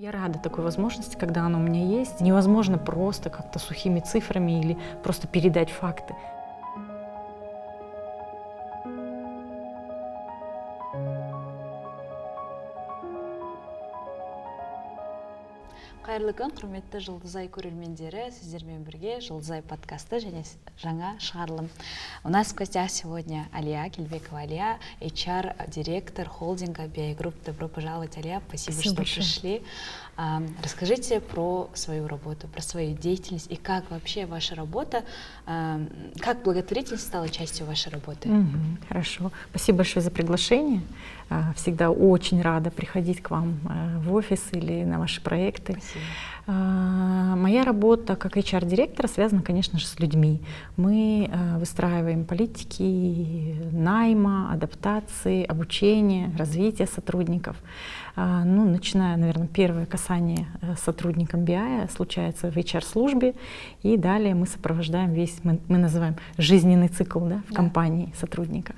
Я рада такой возможности, когда она у меня есть. Невозможно просто как-то сухими цифрами или просто передать факты. Қайырлы күн, құрметті Жұлдызай көрермендері, сіздермен бірге Жұлдызай подкасты және жаңа шығарылым. У нас в гостях сегодня Алия Келбекова. Алия, HR-директор холдинга BI Group. Добро пожаловать, Алия. Спасибо, что пришли. Расскажите про свою работу, про свою деятельность и как вообще ваша работа, как благотворительность стала частью вашей работы. Хорошо. Спасибо большое за приглашение. Всегда очень рада приходить к вам в офис или на ваши проекты. Спасибо. Моя работа как HR-директора связана, конечно же, с людьми. Мы выстраиваем политики найма, адаптации, обучения, развития сотрудников. Начиная, наверное, первое касание сотрудникам BI случается в HR-службе, и далее мы сопровождаем весь, мы называем жизненный цикл, в компании сотрудника.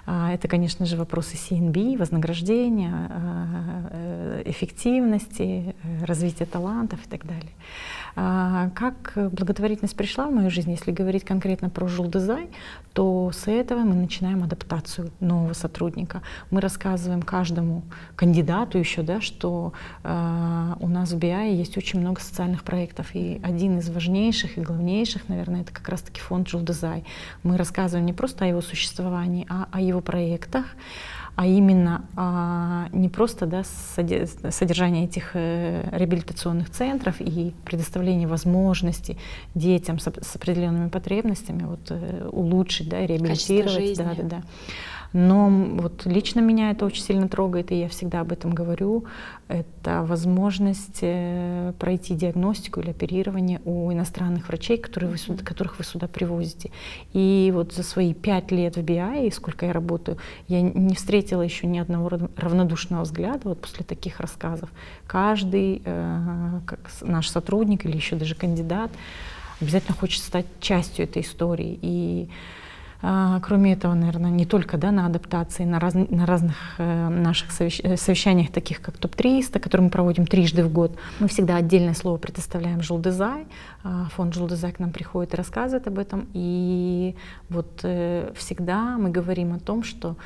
Это, конечно же, вопросы C&B, вознаграждения, эффективности, развития талантов и так далее. Как благотворительность пришла в мою жизнь, если говорить конкретно про Жұлдызай, то с этого мы начинаем адаптацию нового сотрудника. Мы рассказываем каждому кандидату еще, что у нас в BI есть очень много социальных проектов, и один из важнейших и главнейших, наверное, это как раз-таки фонд Жұлдызай. Мы рассказываем не просто о его существовании, а о его проектах, а именно не просто содержание этих реабилитационных центров и предоставление возможностей детям с определенными потребностями улучшить, реабилитировать. Но вот лично меня это очень сильно трогает, и я всегда об этом говорю. Это возможность пройти диагностику или оперирование у иностранных врачей, которых вы сюда привозите. И вот за свои 5 лет в BI, сколько я работаю, я не встретила еще ни одного равнодушного взгляда после таких рассказов. Каждый как наш сотрудник или еще даже кандидат обязательно хочет стать частью этой истории. И кроме этого, наверное, не только на адаптации, на разных наших совещаниях, таких как ТОП-300, которые мы проводим трижды в год, мы всегда отдельное слово предоставляем Жұлдызай. Фонд Жұлдызай к нам приходит и рассказывает об этом. И всегда мы говорим о том, что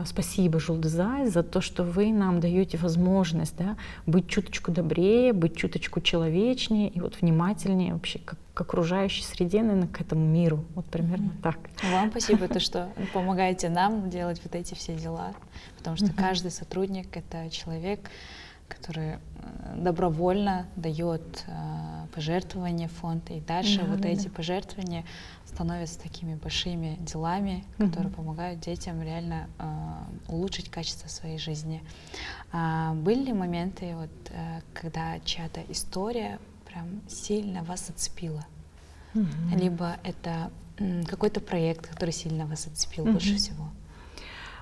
спасибо, Жұлдызай, за то, что вы нам даете возможность быть чуточку добрее, быть чуточку человечнее и внимательнее вообще к окружающей среде, наверное, к этому миру. Примерно так. Вам спасибо, то, что помогаете нам делать эти все дела, потому что каждый сотрудник — это человек, который добровольно дает пожертвования в фонд, и дальше эти пожертвования становятся такими большими делами, которые помогают детям реально улучшить качество своей жизни. Были ли моменты, когда чья-то история прям сильно вас зацепила? Либо это какой-то проект, который сильно вас зацепил больше всего?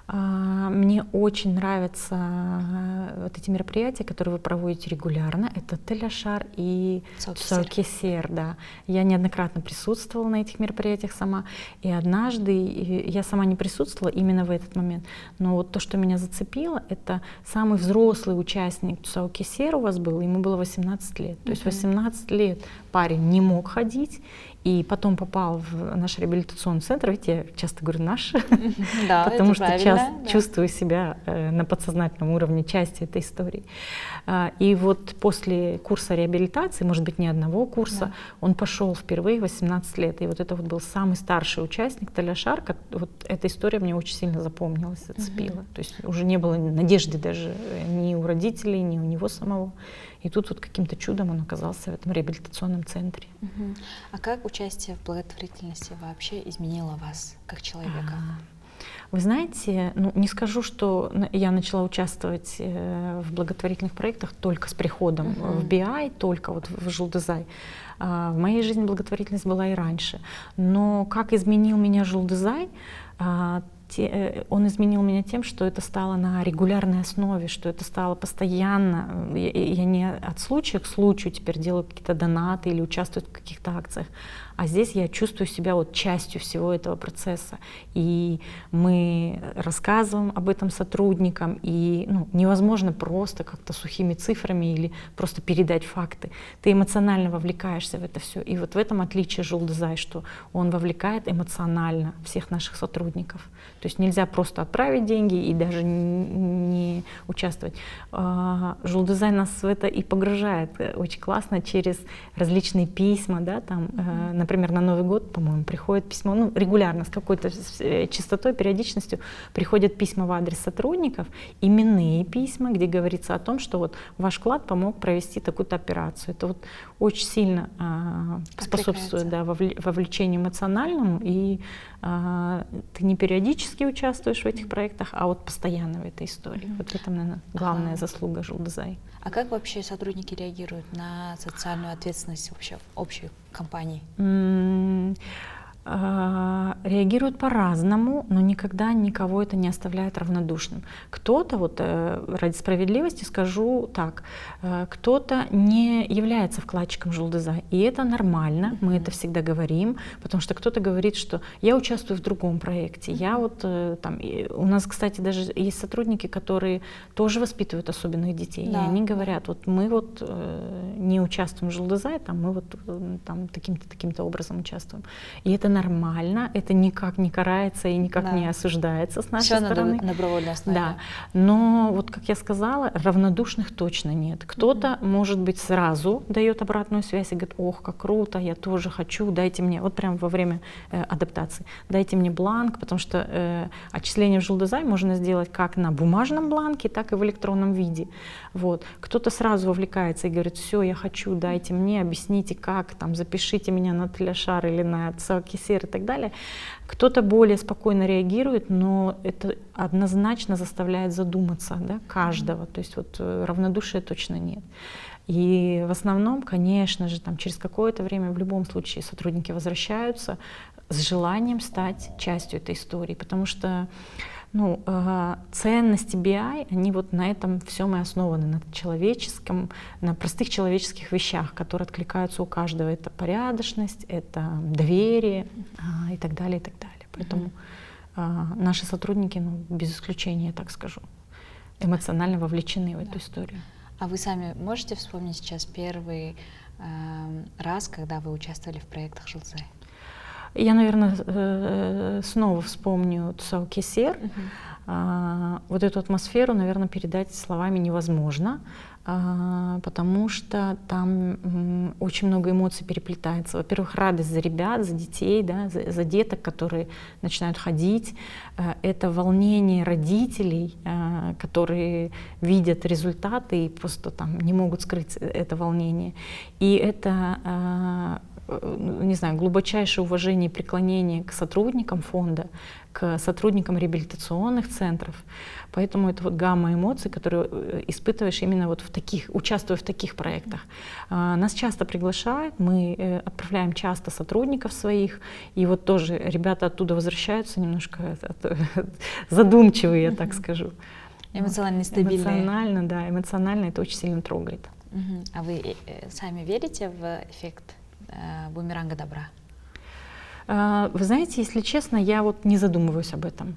Мне очень нравятся эти мероприятия, которые вы проводите регулярно. Это Теляшар и Тұсаукесер. Я неоднократно присутствовала на этих мероприятиях сама. И однажды я сама не присутствовала именно в этот момент. Но то, что меня зацепило, это самый взрослый участник Тұсаукесер у вас был, ему было 18 лет. То есть 18 лет парень не мог ходить, и потом попал в наш реабилитационный центр. Видите, я часто говорю «наш», потому что чувствую себя на подсознательном уровне частью этой истории. И после курса реабилитации, может быть, не одного курса, он пошел впервые в 18 лет. И это был самый старший участник Теляшар. Эта история мне очень сильно запомнилась, зацепила. То есть уже не было надежды даже ни у родителей, ни у него самого. И тут каким-то чудом он оказался в этом реабилитационном центре. А как участие в благотворительности вообще изменило вас как человека? Вы знаете, не скажу, что я начала участвовать в благотворительных проектах только с приходом в BI, только в Жұлдызай. В моей жизни благотворительность была и раньше. Но как изменил меня Жұлдызай? он изменил меня тем, что это стало на регулярной основе, что это стало постоянно. Я не от случая к случаю теперь делаю какие-то донаты или участвую в каких-то акциях, а здесь я чувствую себя вот частью всего этого процесса. И мы рассказываем об этом сотрудникам, и невозможно просто как-то сухими цифрами или просто передать факты. Ты эмоционально вовлекаешься в это все. И вот в этом отличие Жулдызай, что он вовлекает эмоционально всех наших сотрудников. То есть нельзя просто отправить деньги и даже не участвовать. Жулдызай нас в это и погружает очень классно через различные письма, да, там, например, на Новый год, по-моему, приходит письмо, регулярно, с какой-то частотой, периодичностью приходят письма в адрес сотрудников, именные письма, где говорится о том, что вот ваш вклад помог провести такую-то операцию. Это вот очень сильно способствует, да, вовлечению эмоциональному, и ты не периодически участвуешь в этих проектах, а вот постоянно в этой истории. Вот в этом, наверное, главная заслуга Жулдызай. А как вообще сотрудники реагируют на социальную ответственность вообще общей компании? Реагируют по-разному, но никогда никого это не оставляет равнодушным. Кто-то, вот ради справедливости скажу так, кто-то не является вкладчиком Жулдызай, и это нормально, мы это всегда говорим, потому что кто-то говорит, что я участвую в другом проекте, я вот там, у нас, кстати, даже есть сотрудники, которые тоже воспитывают особенных детей, да. И они говорят, вот мы вот не участвуем в Жулдызай, там, мы вот там таким-то образом участвуем, и это нормально, это никак не карается и никак не осуждается с нашей стороны. На добровольной основе. Да. Но вот, как я сказала, равнодушных точно нет. Кто-то, может быть, сразу дает обратную связь и говорит, ох, как круто, я тоже хочу, дайте мне, вот прямо во время адаптации, дайте мне бланк, потому что отчисление в Жулдызай можно сделать как на бумажном бланке, так и в электронном виде. Вот. Кто-то сразу вовлекается и говорит, все, я хочу, дайте мне, объясните, как, там, запишите меня на Тляшар или на Цаокисер и так далее. Кто-то более спокойно реагирует, но это однозначно заставляет задуматься, да, каждого. То есть вот равнодушия точно нет. И в основном, конечно же, там, через какое-то время в любом случае сотрудники возвращаются с желанием стать частью этой истории, потому что ценности BI, они вот на этом всем и основаны, на человеческом, на простых человеческих вещах, которые откликаются у каждого. Это порядочность, это доверие и так далее, и так далее. Поэтому наши сотрудники, без исключения, я так скажу, эмоционально вовлечены в эту историю. А вы сами можете вспомнить сейчас первый раз, когда вы участвовали в проектах Жулдызай? Я, наверное, снова вспомню Цаокисер. Вот эту атмосферу, наверное, передать словами невозможно, потому что там очень много эмоций переплетается. Во-первых, радость за ребят, за детей, да, за деток, которые начинают ходить. Это волнение родителей, которые видят результаты и просто там не могут скрыть это волнение. И это не знаю, глубочайшее уважение и преклонение к сотрудникам фонда, к сотрудникам реабилитационных центров. Поэтому это вот гамма эмоций, которые испытываешь именно вот участвуя в таких проектах. Нас часто приглашают, мы отправляем часто сотрудников своих, и вот тоже ребята оттуда возвращаются немножко задумчивые, я так скажу. Эмоционально стабильные. Эмоционально, да, эмоционально это очень сильно трогает. А вы сами верите в эффект бумеранга добра? Вы знаете, если честно, я вот не задумываюсь об этом.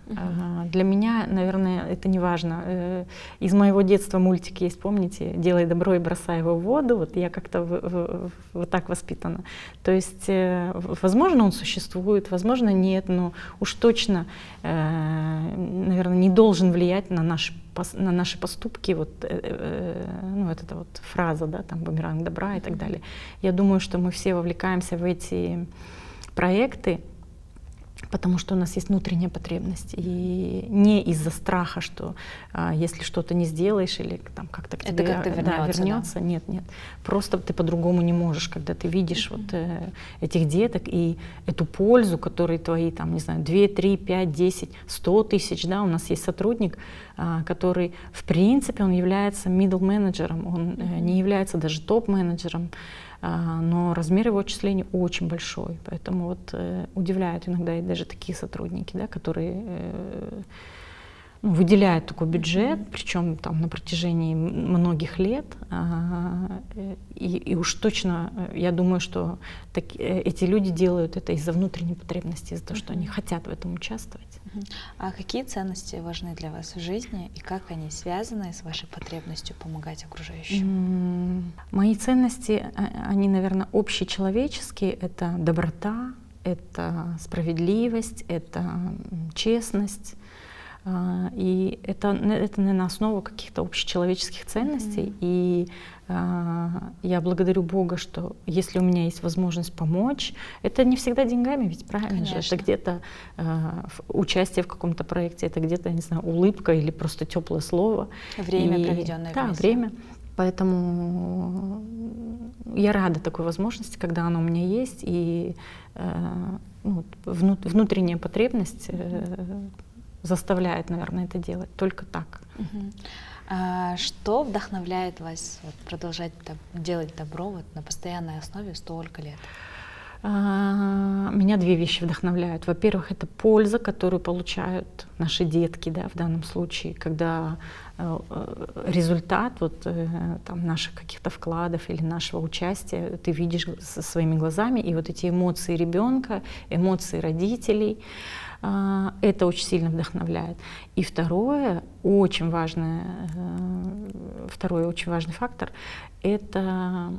Для меня, наверное, это не важно. Из моего детства мультик есть, помните, «Делай добро и бросай его в воду». Вот я как-то вот так воспитана. То есть, возможно, он существует, возможно, нет, но уж точно, наверное, не должен влиять на наши поступки, вот эта вот фраза, да, там «бумеранг добра» и так далее. Я думаю, что мы все вовлекаемся в эти проекты, потому что у нас есть внутренняя потребность. И не из-за страха, что если что-то не сделаешь или там, как-то к тебе вернется. Да. Нет. Просто ты по-другому не можешь, когда ты видишь вот этих деток и эту пользу, которую твои, там, не знаю, 2, 3, 5, 10, 100 тысяч, да, у нас есть сотрудник, который, в принципе, он является middle менеджером, он не является даже топ-менеджером, но размер его отчислений очень большой. Поэтому вот удивляют иногда и даже такие сотрудники, да, которые выделяют такой бюджет, причем там на протяжении многих лет. И уж точно я думаю, что эти люди делают это из-за внутренней потребности, из-за того, что они хотят в этом участвовать. А какие ценности важны для вас в жизни и как они связаны с вашей потребностью помогать окружающим? Мои ценности, они, наверное, общечеловеческие. Это доброта, это справедливость, это честность. И это, наверное, основа каких-то общечеловеческих ценностей. И я благодарю Бога, что если у меня есть возможность помочь, это не всегда деньгами, ведь правильно же, это где-то участие в каком-то проекте, это где-то, я не знаю, улыбка или просто теплое слово. Время, проведенное вместе. Да, время. Поэтому я рада такой возможности, когда она у меня есть, и внутренняя потребность заставляет, наверное, это делать. Только так. А что вдохновляет вас продолжать делать добро на постоянной основе столько лет? Меня две вещи вдохновляют. Во-первых, это польза, которую получают наши детки, да, в данном случае, когда результат там, наших каких-то вкладов или нашего участия ты видишь своими глазами, и вот эти эмоции ребенка, эмоции родителей, это очень сильно вдохновляет. И второй очень важный фактор — это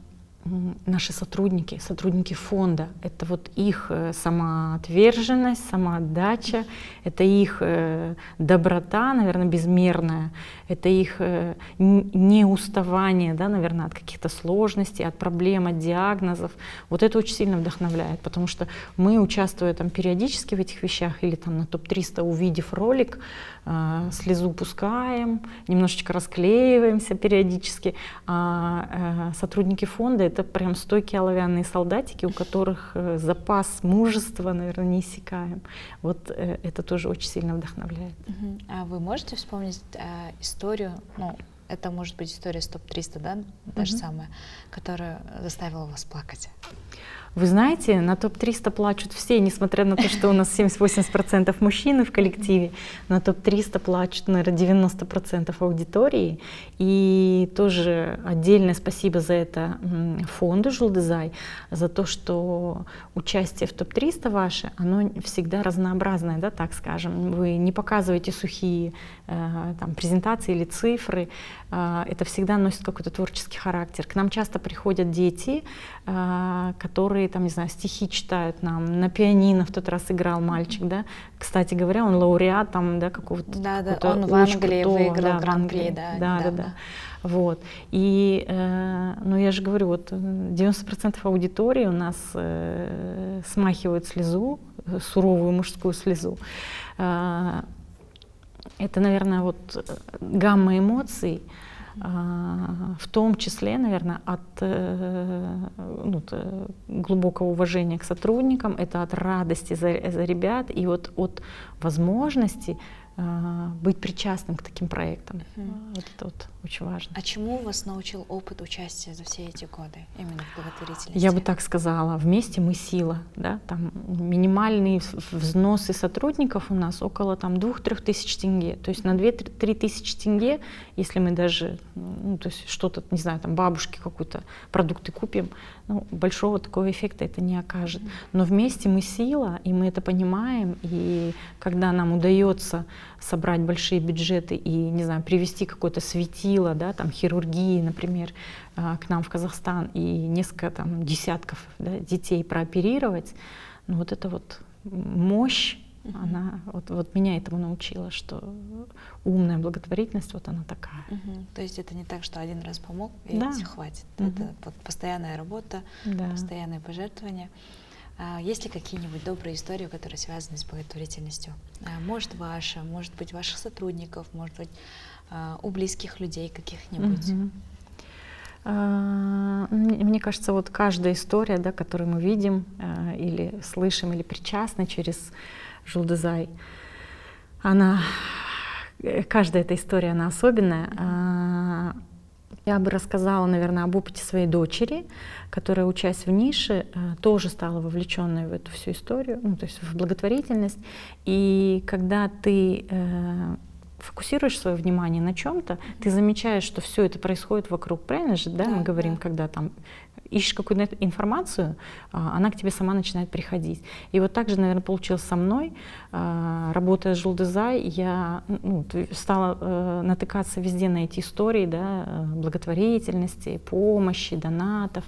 наши сотрудники фонда. Это вот их самоотверженность, самоотдача, это их доброта, наверное, безмерная, это их неуставание, да, наверное, от каких-то сложностей, от проблем, от диагнозов. Вот это очень сильно вдохновляет, потому что мы, участвуя там периодически в этих вещах или там на ТОП-300, увидев ролик, слезу пускаем, немножечко расклеиваемся периодически, а сотрудники фонда — это прям стойкие оловянные солдатики, у которых запас мужества, наверное, неиссякаем. Вот это тоже очень сильно вдохновляет. А вы можете вспомнить историю, это может быть история с ТОП-300, да, та же самая, которая заставила вас плакать? Вы знаете, на ТОП-300 плачут все, несмотря на то, что у нас 70-80% мужчин в коллективе, на ТОП-300 плачут, наверное, 90% аудитории. И тоже отдельное спасибо за это фонду «Жулдызай», за то, что участие в ТОП-300 ваше, оно всегда разнообразное, да, так скажем. Вы не показываете сухие там, презентации или цифры, это всегда носит какой-то творческий характер. К нам часто приходят дети, которые, там, не знаю, стихи читают нам, на пианино в тот раз играл мальчик, да. Кстати говоря, он лауреат там, да, какого-то. Да, он в Англии выиграл гран-при, да. Вот. И, ну я же говорю, вот 90% аудитории у нас смахивают слезу, суровую мужскую слезу. Это, наверное, вот гамма эмоций, в том числе, наверное, от глубокого уважения к сотрудникам, это от радости за ребят и вот от возможности быть причастным к таким проектам. Вот это вот очень важно. А чему вас научил опыт участия за все эти годы, именно в благотворительности? Я бы так сказала, вместе мы сила. Да? Там минимальные взносы сотрудников у нас около 2-3 тысяч тенге. То есть на 2-3 тысячи тенге, если мы даже то есть что-то, не знаю, там бабушке какую-то продукты купим, большого такого эффекта это не окажет. Но вместе мы сила, и мы это понимаем, и когда нам удается собрать большие бюджеты и, не знаю, привести какое-то светило, да, там, хирургии, например, к нам в Казахстан и несколько там, десятков, да, детей прооперировать, вот эта вот мощь, она вот меня этому научила, что умная благотворительность, вот она такая. То есть это не так, что один раз помог и хватит. Это вот постоянная работа, постоянные пожертвования. Есть ли какие-нибудь добрые истории, которые связаны с благотворительностью? Может, ваша, может быть, ваших сотрудников, может быть, у близких людей каких-нибудь? Мне кажется, вот каждая история, да, которую мы видим или слышим, или причастны через Жулдызай, каждая эта история, она особенная. Я бы рассказала, наверное, об опыте своей дочери, которая, учась в нише, тоже стала вовлеченной в эту всю историю, ну, то есть в благотворительность. И когда ты фокусируешь свое внимание на чем-то, ты замечаешь, что все это происходит вокруг, правильно же, да, мы говорим, когда там ищешь какую-то информацию, она к тебе сама начинает приходить. И вот так же, наверное, получилось со мной. Работая с Жулдызай, я стала натыкаться везде на эти истории, да, благотворительности, помощи, донатов,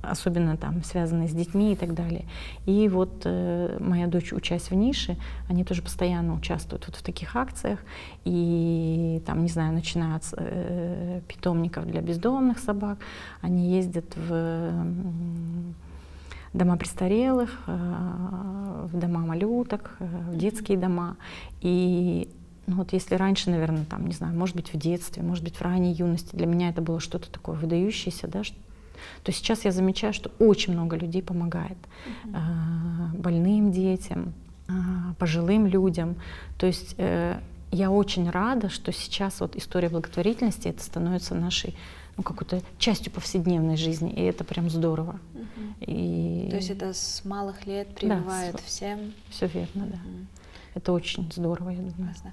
особенно там связанные с детьми и так далее. И вот моя дочь, учась в нише, они тоже постоянно участвуют вот в таких акциях. И там, не знаю, начиная от питомников для бездомных собак, они ездят в дома престарелых, в дома малюток, в детские дома. И ну, вот если раньше, наверное, там, не знаю, может быть, в детстве, может быть, в ранней юности для меня это было что-то такое выдающееся, да, то сейчас я замечаю, что очень много людей помогает больным детям, пожилым людям. То есть я очень рада, что сейчас вот история благотворительности это становится нашей какой-то частью повседневной жизни, и это прям здорово. И... То есть это с малых лет прививают, да, всем? Все верно, да. Это очень здорово, я думаю. Классно.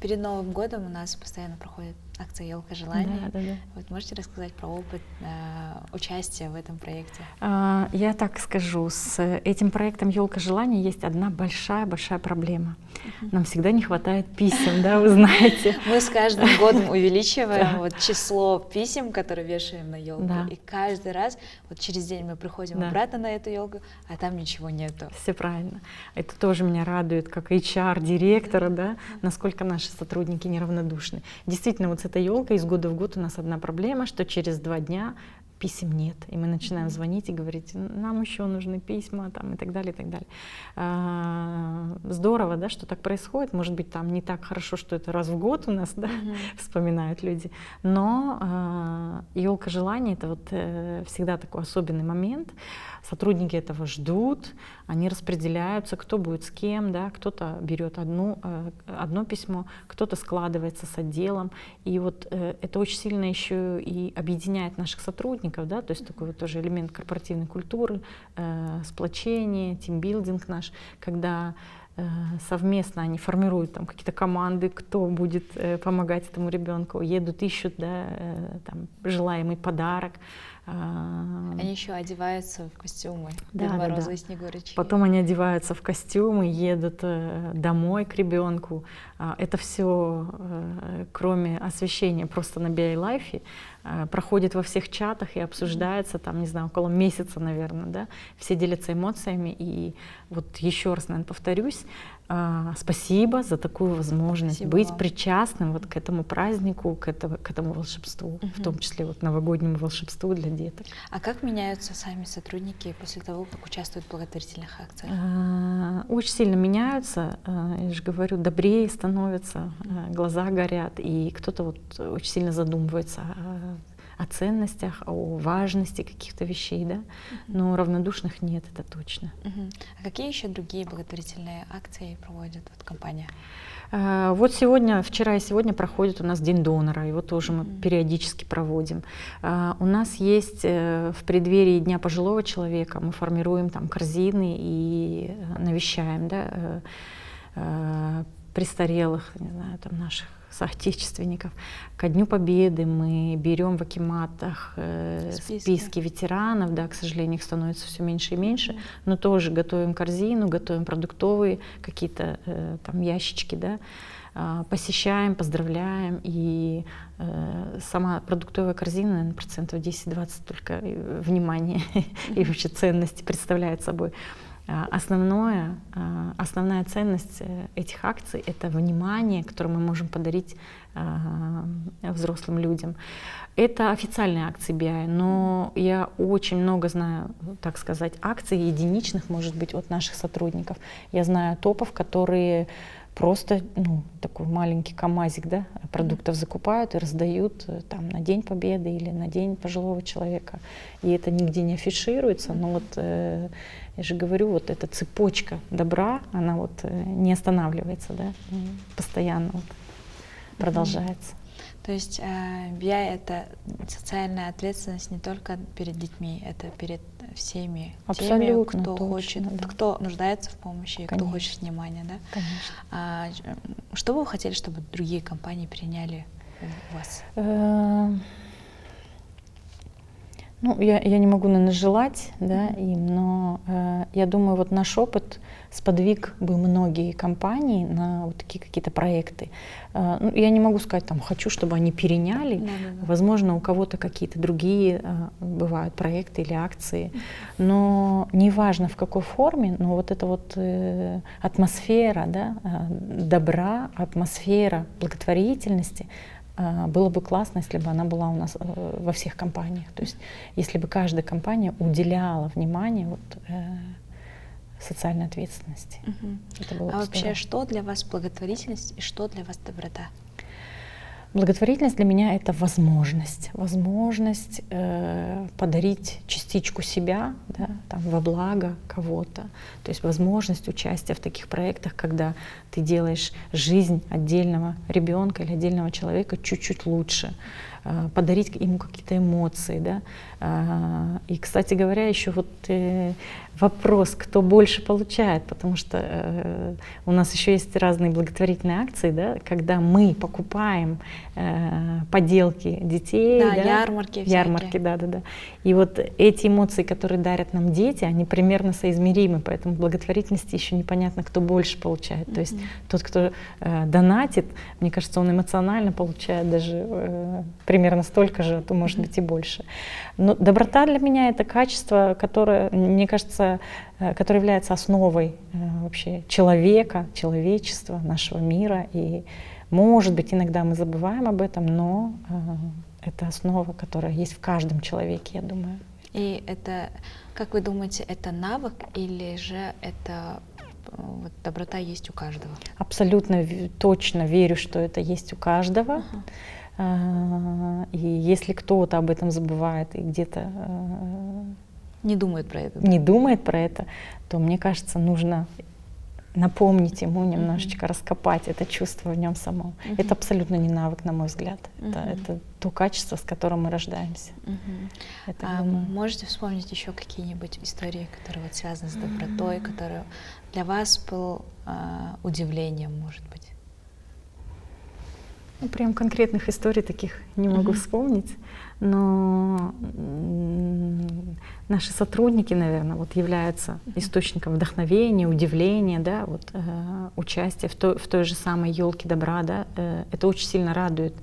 Перед Новым годом у нас постоянно проходит акция «Елка желаний». Да. Вот можете рассказать про опыт участия в этом проекте? Я так скажу, с этим проектом «Елка желаний» есть одна большая проблема. Нам всегда не хватает писем, да, вы знаете. Мы с каждым годом увеличиваем вот число писем, которые вешаем на елку, и каждый раз вот через день мы приходим обратно на эту елку, а там ничего нету. Все правильно. Это тоже меня радует, как HR-директора, да, насколько наши сотрудники неравнодушны. Действительно, вот с этой елкой из года в год у нас одна проблема, что через 2 дня писем нет, и мы начинаем звонить и говорить, нам еще нужны письма, там, и так далее, и так далее. Здорово, да, что так происходит. Может быть, там не так хорошо, что это раз в год у нас, да, вспоминают люди. Но елка желаний — это вот всегда такой особенный момент. Сотрудники этого ждут, они распределяются, кто будет с кем, да, кто-то берет одно письмо, кто-то складывается с отделом. И вот это очень сильно еще и объединяет наших сотрудников, да, то есть такой вот тоже элемент корпоративной культуры, сплочение, тимбилдинг наш, когда совместно они формируют там какие-то команды, кто будет помогать этому ребенку, едут, ищут, да, там, желаемый подарок. Они еще одеваются в костюмы Деда Мороза и Снегурочки. Потом они одеваются в костюмы, едут домой к ребенку. Это все, кроме освещения просто на BI-Life, проходит во всех чатах и обсуждается, там, не знаю, около месяца, наверное, да. Все делятся эмоциями. И вот еще раз, наверное, повторюсь, спасибо за такую возможность быть причастным вот к этому празднику, к этому волшебству, в том числе вот новогоднему волшебству для деток. А как меняются сами сотрудники после того, как участвуют в благотворительных акциях? Очень сильно меняются, я же говорю, добрее становятся, глаза горят, и кто-то вот очень сильно задумывается о ценностях, о важности каких-то вещей, да, но равнодушных нет, это точно. А какие еще другие благотворительные акции проводит вот компания? Вот сегодня, вчера и сегодня проходит у нас День донора, его тоже мы периодически проводим. У нас есть в преддверии Дня пожилого человека, мы формируем там корзины и навещаем, да, престарелых, не знаю, там наших соотечественников. Ко Дню Победы мы берем в акиматах списки ветеранов, да, к сожалению, их становится все меньше и меньше, но тоже готовим корзину, готовим продуктовые какие-то там ящички, да, посещаем, поздравляем, и сама продуктовая корзина, наверное, 10-20% только внимания и вообще ценности представляет собой. Основная ценность этих акций — это внимание, которое мы можем подарить взрослым людям. Это официальные акции BI, но я очень много знаю, так сказать, акций единичных, может быть, от наших сотрудников. Я знаю топов, которые просто такой маленький камазик, да, продуктов закупают и раздают там на День Победы или на День пожилого человека. И это нигде не афишируется, но вот я же говорю, вот эта цепочка добра, она вот не останавливается, да, постоянно вот продолжается. То есть BI — это социальная ответственность не только перед детьми, это перед всеми теми, Абсолютно кто точно, хочет, да. кто нуждается в помощи, и кто Конечно. хочет внимания, да? Конечно. Что бы вы хотели, чтобы другие компании приняли у вас? Ну, я не могу, наверное, желать, да, им, но я думаю, вот наш опыт сподвиг бы многие компании на вот такие какие-то проекты. Ну, я не могу сказать, там, хочу, чтобы они переняли. Да-да-да. Возможно, у кого-то какие-то другие бывают проекты или акции, но неважно в какой форме, но вот эта вот атмосфера, да, добра, атмосфера благотворительности, было бы классно, если бы она была у нас во всех компаниях. То есть если бы каждая компания уделяла внимание вот, социальной ответственности. Это было бы вообще, здорово. что для вас благотворительность и что для вас доброта? Благотворительность для меня — это возможность. Возможность подарить частичку себя, да, там, во благо кого-то. То есть возможность участия в таких проектах, когда ты делаешь жизнь отдельного ребенка или отдельного человека чуть-чуть лучше, подарить ему какие-то эмоции. Да. И, кстати говоря, еще вот вопрос, кто больше получает, потому что у нас еще есть разные благотворительные акции, да, когда мы покупаем поделки детей, Да, да, ярмарки всякие. ярмарки, да. И вот эти эмоции, которые дарят нам дети, они примерно соизмеримы, поэтому в благотворительности еще непонятно, кто больше получает. То есть тот, кто донатит, мне кажется, он эмоционально получает даже примерно столько же, а то может быть и больше. Но доброта для меня — это качество, которое, мне кажется, которое является основой вообще человека, человечества, нашего мира. И, может быть, иногда мы забываем об этом, но это основа, которая есть в каждом человеке, я думаю. И это, как вы думаете, это навык или же это вот, доброта есть у каждого? Абсолютно точно верю, что это есть у каждого. И если кто-то об этом забывает и где-то не думает про это, не думает про это, то, мне кажется, нужно напомнить ему немножечко, раскопать это чувство в нем самом. Это абсолютно не навык, на мой взгляд. Это то качество, с которым мы рождаемся. Это, можете вспомнить еще какие-нибудь истории, которые вот связаны с добротой, которые для вас был удивлением, может быть? Ну, прям конкретных историй таких не могу вспомнить, но наши сотрудники, наверное, вот являются источником вдохновения, удивления, да, вот, участия в той же самой елке добра, да, это очень сильно радует,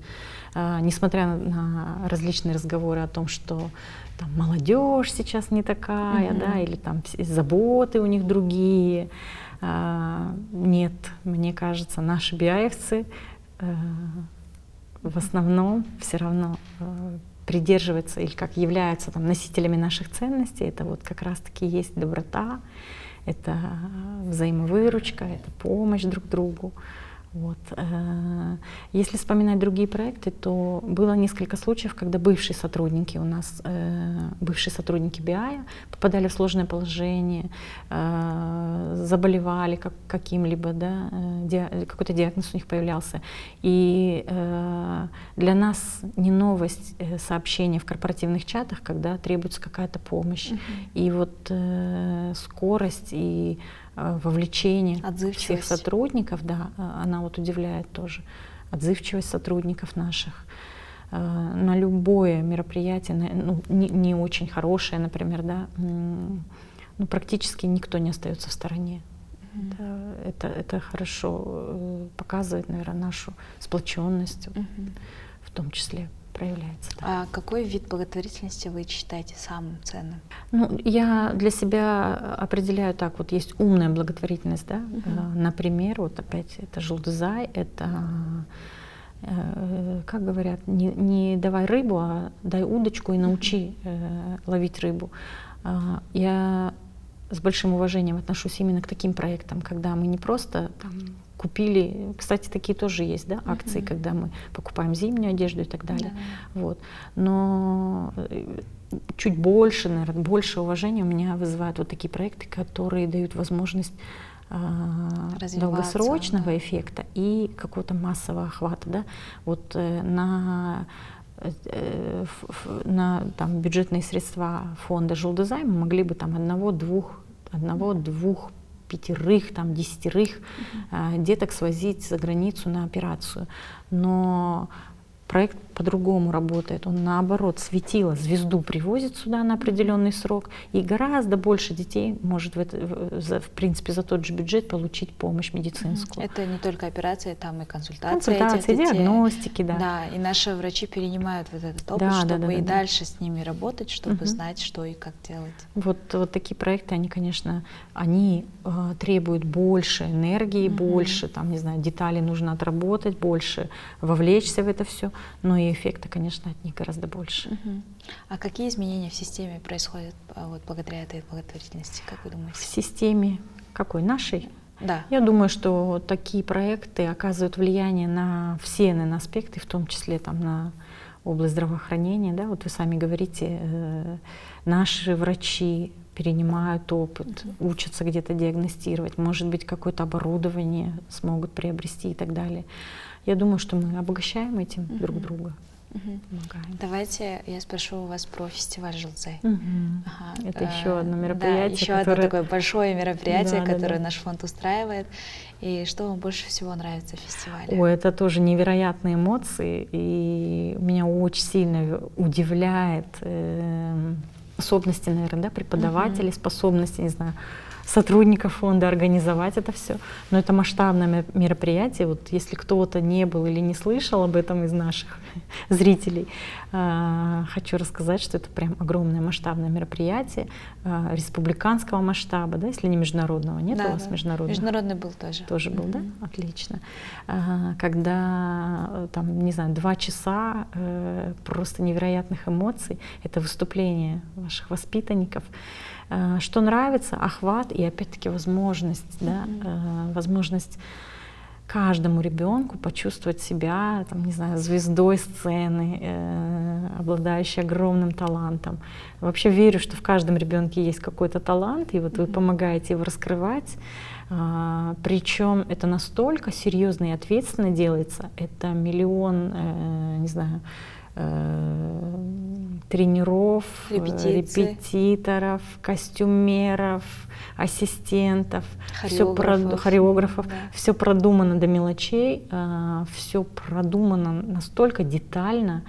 несмотря на различные разговоры о том, что там молодежь сейчас не такая, да, или там заботы у них другие. Нет, мне кажется, наши биаевцы в основном все равно придерживаются или как являются там носителями наших ценностей. Это вот как раз-таки есть доброта, это взаимовыручка, это помощь друг другу. Вот. Если вспоминать другие проекты, то было несколько случаев, когда бывшие сотрудники у нас, бывшие сотрудники BI попадали в сложное положение, заболевали каким-либо, да, какой-то диагноз у них появлялся. И для нас не новость сообщения в корпоративных чатах, когда требуется какая-то помощь. И вот скорость и вовлечение всех сотрудников, да, она вот удивляет тоже. Отзывчивость сотрудников наших на любое мероприятие, ну, не очень хорошее, например, да, ну, практически никто не остается в стороне. Это хорошо показывает, наверное, нашу сплоченность, в том числе проявляется. Да. А какой вид благотворительности вы считаете самым ценным? Ну, я для себя определяю так, вот есть умная благотворительность, да, например, вот опять это Жулдызай, это, как говорят, не давай рыбу, а дай удочку и научи ловить рыбу. Я с большим уважением отношусь именно к таким проектам, когда мы не просто там купили, кстати, такие тоже есть, да, акции, когда мы покупаем зимнюю одежду и так далее. Вот. Но чуть больше, наверное, больше уважения у меня вызывают вот такие проекты, которые дают возможность долгосрочного да. эффекта и какого-то массового охвата. Да? Вот на там, бюджетные средства фонда «Жулдызай» мы могли бы там одного-двух, пятерых, там, 10 деток свозить за границу на операцию. Но проект по-другому работает. Он наоборот светило, звезду привозит сюда на определенный срок, и гораздо больше детей может в принципе за тот же бюджет получить помощь медицинскую. Это не только операции, там и консультации Консультации, диагностики, да. Да, и наши врачи перенимают вот этот опыт, чтобы и дальше с ними работать, чтобы знать, что и как делать. Вот такие проекты, они, конечно, они требуют больше энергии, больше, там, не знаю, деталей нужно отработать, больше вовлечься в это все, но и эффекта, конечно, от них гораздо больше. А какие изменения в системе происходят вот благодаря этой благотворительности, как вы думаете? В системе какой? Нашей? Да. Я думаю, что такие проекты оказывают влияние на все, наверное, аспекты, в том числе там, на область здравоохранения. Да? Вот вы сами говорите, наши врачи перенимают опыт, учатся где-то диагностировать, может быть, какое-то оборудование смогут приобрести и так далее. Я думаю, что мы обогащаем этим друг друга. Помогаем. Давайте я спрошу у вас про фестиваль «Жулдызай». Это еще одно мероприятие. Да, еще одно такое большое мероприятие, которое наш фонд устраивает. И что вам больше всего нравится в фестивале? Ой, это тоже невероятные эмоции, и меня очень сильно удивляет способности, наверное, да, преподавателей, способности, не знаю, сотрудников фонда организовать это все. Но это масштабное мероприятие. Вот если кто-то не был или не слышал об этом из наших зрителей, хочу рассказать, что это прям огромное масштабное мероприятие республиканского масштаба, да, если не международного. Нет у вас международного? Международный был тоже. Тоже был, да? Отлично. Когда, там, не знаю, 2 часа просто невероятных эмоций. Это выступление ваших воспитанников. Что нравится? Охват и опять-таки возможность, да, возможность каждому ребенку почувствовать себя, там, не знаю, звездой сцены, обладающей огромным талантом. Вообще верю, что в каждом ребенке есть какой-то талант, и вот вы помогаете его раскрывать. Причем это настолько серьезно и ответственно делается. Это миллион, не знаю, тренеров, репетиторов, костюмеров, ассистентов, хореографов. Все продумано до мелочей, все продумано настолько детально.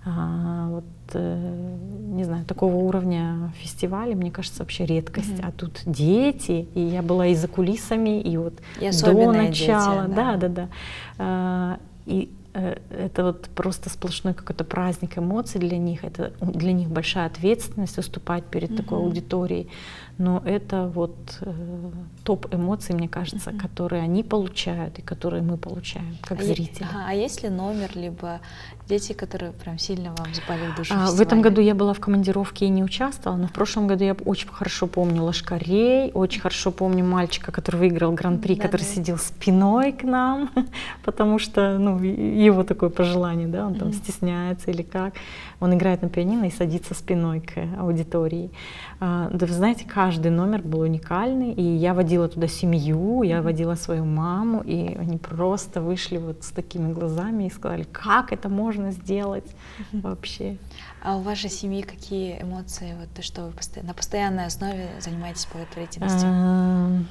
Вот, не знаю, такого уровня фестиваля, мне кажется, вообще редкость. А тут дети, и я была и за кулисами, и вот до начала. Дети, да. И это вот просто сплошной какой-то праздник эмоций для них. Это для них большая ответственность выступать перед такой аудиторией. Но это вот топ эмоций, мне кажется, которые они получают и которые мы получаем как зрители. А есть ли номер, либо дети, которые прям сильно вам запали в душу В этом году я была в командировке и не участвовала, но в прошлом году я очень хорошо помню лошкарей, очень хорошо помню мальчика, который выиграл гран-при, который сидел спиной к нам, потому что, ну, его такое пожелание, да, он там стесняется или как. Он играет на пианино и садится спиной к аудитории. Да вы знаете, каждый номер был уникальный, и я водила туда семью, я водила свою маму, и они просто вышли вот с такими глазами и сказали, как это можно сделать вообще. А у вашей семьи какие эмоции, вот то, что вы на постоянной основе занимаетесь благотворительностью?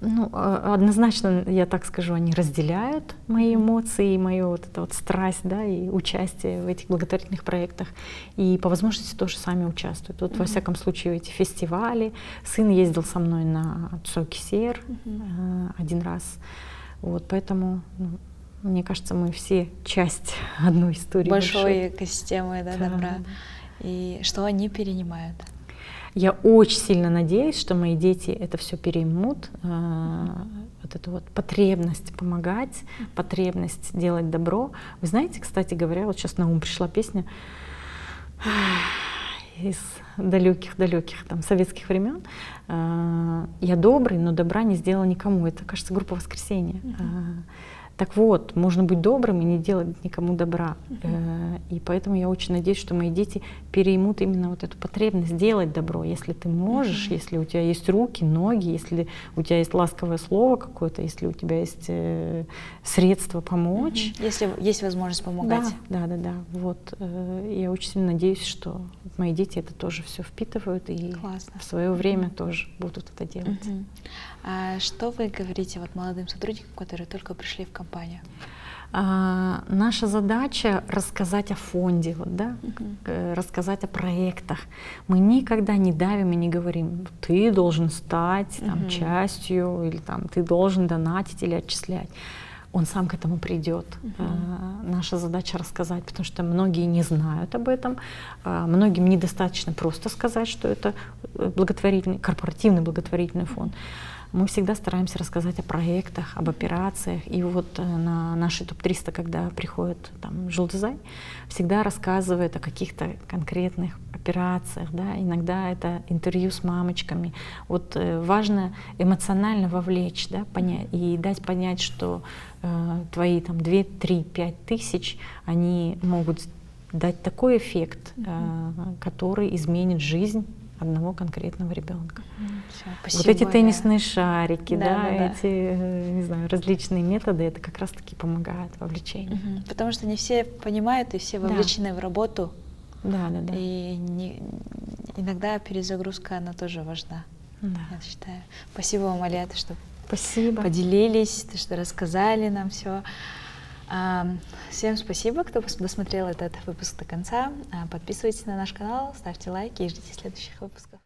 Ну, однозначно, я так скажу, они разделяют мои эмоции и мою вот эту вот страсть, да, и участие в этих благотворительных проектах. И по возможности тоже сами участвуют. Вот, во всяком случае, эти фестивали. Сын ездил со мной на Цокисер один раз. Вот, поэтому, ну, мне кажется, мы все часть одной истории. Большой экосистемы, да, добра. И что они перенимают? Я очень сильно надеюсь, что мои дети это все переймут, вот эту вот потребность помогать, потребность делать добро. Вы знаете, кстати говоря, вот сейчас на ум пришла песня из далеких там советских времен. Я добрый, но добра не сделал никому. Это, кажется, группа «Воскресенье». Так вот, можно быть добрым и не делать никому добра. И поэтому я очень надеюсь, что мои дети переймут именно вот эту потребность делать добро. Если ты можешь, если у тебя есть руки, ноги, если у тебя есть ласковое слово какое-то, если у тебя есть средства помочь. Если есть возможность помогать. Да. Вот я очень сильно надеюсь, что мои дети это тоже все впитывают и Классно. в свое время тоже будут это делать. А что вы говорите вот молодым сотрудникам, которые только пришли в компанию? Наша задача рассказать о фонде, вот, да? Рассказать о проектах. Мы никогда не давим и не говорим, ты должен стать там, частью, или там, ты должен донатить или отчислять. Он сам к этому придет. Наша задача рассказать, потому что многие не знают об этом, многим недостаточно просто сказать, что это благотворительный, корпоративный благотворительный фонд. Мы всегда стараемся рассказать о проектах, об операциях. И вот на наши топ-300, когда приходит там Жулдызай, всегда рассказывает о каких-то конкретных операциях. Да? Иногда это интервью с мамочками. Вот важно эмоционально вовлечь, да, понять, и дать понять, что твои там 2, 3, 5 тысяч, они могут дать такой эффект, который изменит жизнь одного конкретного ребенка. Вот эти теннисные шарики, эти, не знаю, различные методы, это как раз-таки помогает вовлечению. Потому что не все понимают и все вовлечены в работу. Да. И иногда перезагрузка, она тоже важна, я считаю. Спасибо вам, Алия, что поделились, что рассказали нам все. Всем спасибо, кто досмотрел этот выпуск до конца. Подписывайтесь на наш канал, ставьте лайки и ждите следующих выпусков.